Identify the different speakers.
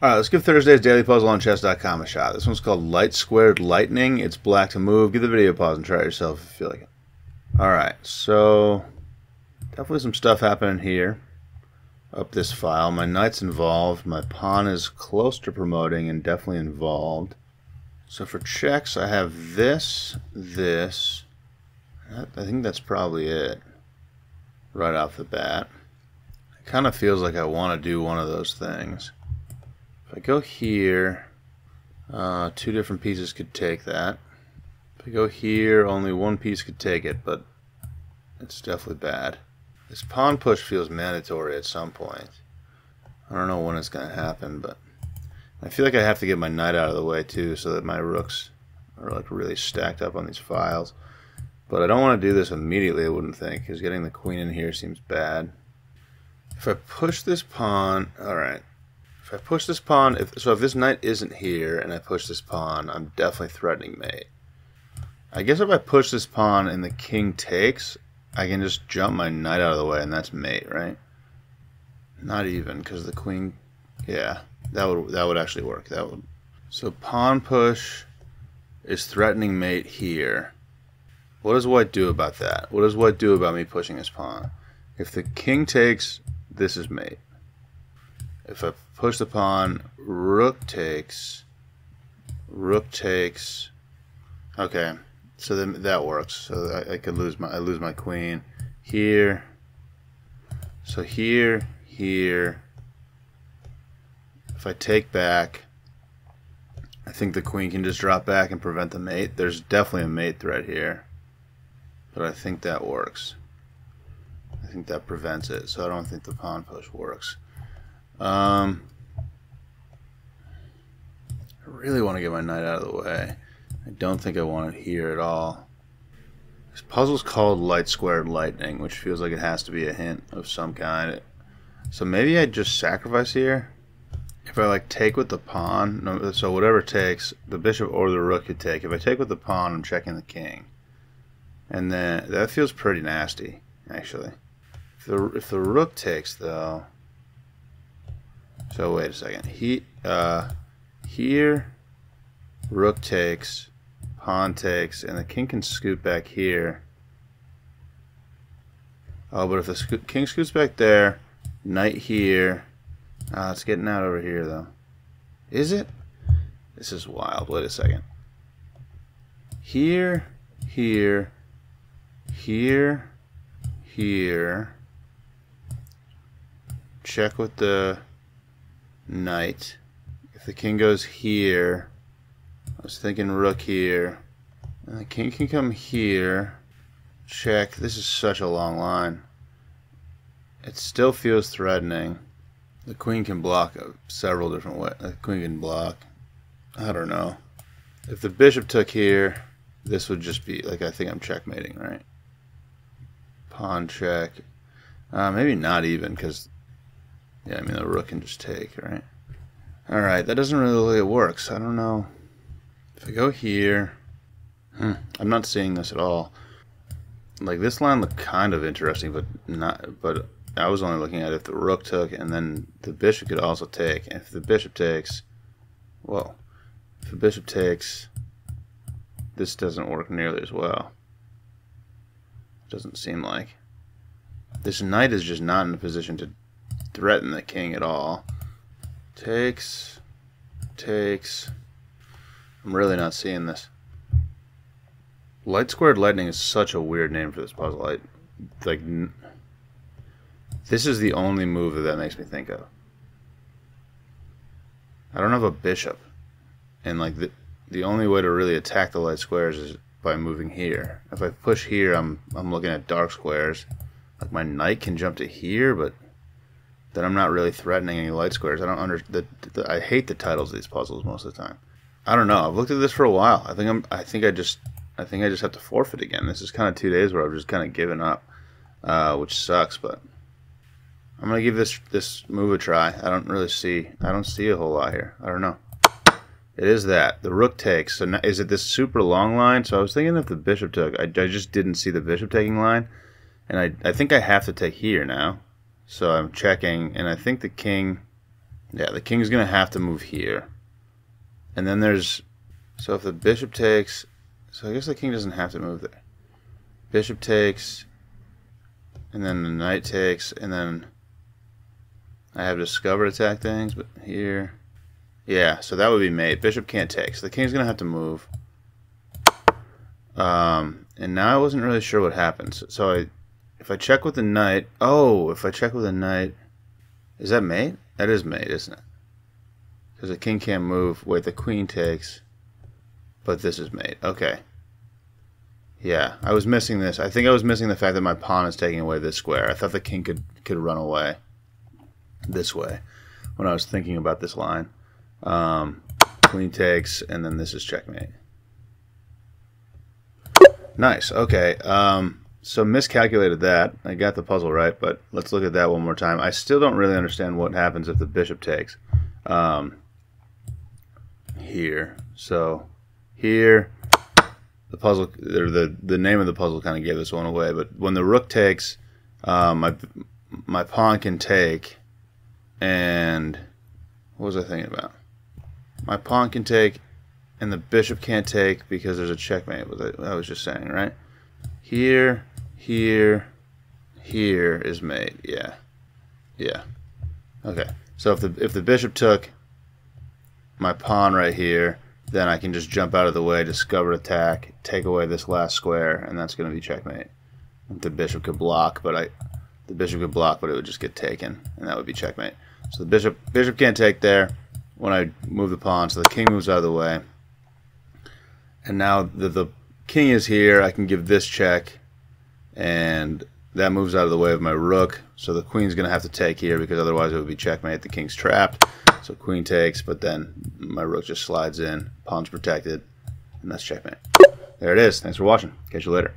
Speaker 1: Alright, let's give Thursday's Daily Puzzle on Chess.com a shot. This one's called Light Squared Lightning. It's black to move. Give the video a pause and try it yourself if you feel like it. Alright, so definitely some stuff happening here. Up this file. My knight's involved. My pawn is close to promoting and definitely involved. So for checks, I have this. I think that's probably it. Right off the bat. It kind of feels like I want to do one of those things. If I go here, two different pieces could take that. If I go here, only one piece could take it, but it's definitely bad. This pawn push feels mandatory at some point. I don't know when it's going to happen, but I feel like I have to get my knight out of the way too, so that my rooks are like really stacked up on these files. But I don't want to do this immediately, I wouldn't think, because getting the queen in here seems bad. If I push this pawn, alright. If I push this pawn, if this knight isn't here and I push this pawn, I'm definitely threatening mate. I guess if I push this pawn and the king takes, I can just jump my knight out of the way and that's mate, right? Not even, because the queen, yeah, that would actually work. That would. So pawn push is threatening mate here. What does white do about that? What does white do about me pushing his pawn? If the king takes, this is mate. If I push the pawn, rook takes. Okay, so then that works. So I could lose my queen here. So here. If I take back, I think the queen can just drop back and prevent the mate. There's definitely a mate threat here, but I think that works. I think that prevents it, so I don't think the pawn push works. I really want to get my knight out of the way. I don't think I want it here at all. This puzzle's called Light Squared Lightning, which feels like it has to be a hint of some kind. So maybe I just sacrifice here. If I like take with the pawn, so whatever takes, the bishop or the rook could take. If I take with the pawn, I'm checking the king. And then that feels pretty nasty, actually. If the rook takes though, so wait a second. Here, rook takes, pawn takes, and the king can scoot back here. Oh, but if the king scoots back there, knight here. It's getting out over here though. Is it? This is wild. Wait a second. Here. Check with the knight. If the king goes here, I was thinking rook here, and the king can come here. Check. This is such a long line. It still feels threatening. The queen can block several different ways. The queen can block. I don't know. If the bishop took here, this would just be like, I think I'm checkmating, right? Pawn check. Maybe not even, because yeah, I mean the rook can just take, right? Alright, that doesn't really look like it works. I don't know. If I go here, I'm not seeing this at all. Like, this line looked kind of interesting, but I was only looking at if the rook took, and then the bishop could also take. And if the bishop takes, whoa, if the bishop takes, this doesn't work nearly as well. Doesn't seem like. This knight is just not in a position to threaten the king at all. Takes. I'm really not seeing this. Light Squared Lightning is such a weird name for this puzzle. This is the only move that makes me think of. I don't have a bishop, and like the only way to really attack the light squares is by moving here. If I push here, I'm looking at dark squares. Like my knight can jump to here, but then I'm not really threatening any light squares. I don't understand. I hate the titles of these puzzles most of the time. I don't know. I've looked at this for a while. I think I just have to forfeit again. This is kind of 2 days where I've just kind of given up, which sucks. But I'm gonna give this move a try. I don't see a whole lot here. I don't know. It is that the rook takes. So now, is it this super long line? So I was thinking if the bishop took. I just didn't see the bishop taking line, and I think I have to take here now. So I'm checking, and I think the king Yeah, the king's going to have to move here. And then there's... So if the bishop takes... So I guess the king doesn't have to move there. Bishop takes... And then the knight takes, and then... I have discovered attack things, but here... Yeah, so that would be mate. Bishop can't take, so the king's going to have to move. And now I wasn't really sure what happens. So if I check with the knight... Oh, if I check with the knight... Is that mate? That is mate, isn't it? Because the king can't move. Wait, the queen takes. But this is mate. Okay. Yeah, I was missing this. I think I was missing the fact that my pawn is taking away this square. I thought the king could run away this way when I was thinking about this line. Queen takes, and then this is checkmate. Nice. Okay. So miscalculated that. I got the puzzle right, but let's look at that one more time. I still don't really understand what happens if the bishop takes. Here. So here, the puzzle, or the name of the puzzle kind of gave this one away. But when the rook takes, my pawn can take, and what was I thinking about? My pawn can take, and the bishop can't take because there's a checkmate. I was just saying, right? Here, here, here is mate. Yeah, yeah. Okay. So if the bishop took my pawn right here, then I can just jump out of the way, discover attack, take away this last square, and that's going to be checkmate. The bishop could block, but it would just get taken, and that would be checkmate. So the bishop can't take there when I move the pawn, so the king moves out of the way. And now the king is here, I can give this check, and that moves out of the way of my rook. So the queen's going to have to take here because otherwise it would be checkmate. The king's trapped. So queen takes, but then my rook just slides in. Pawn's protected, and that's checkmate. There it is. Thanks for watching. Catch you later.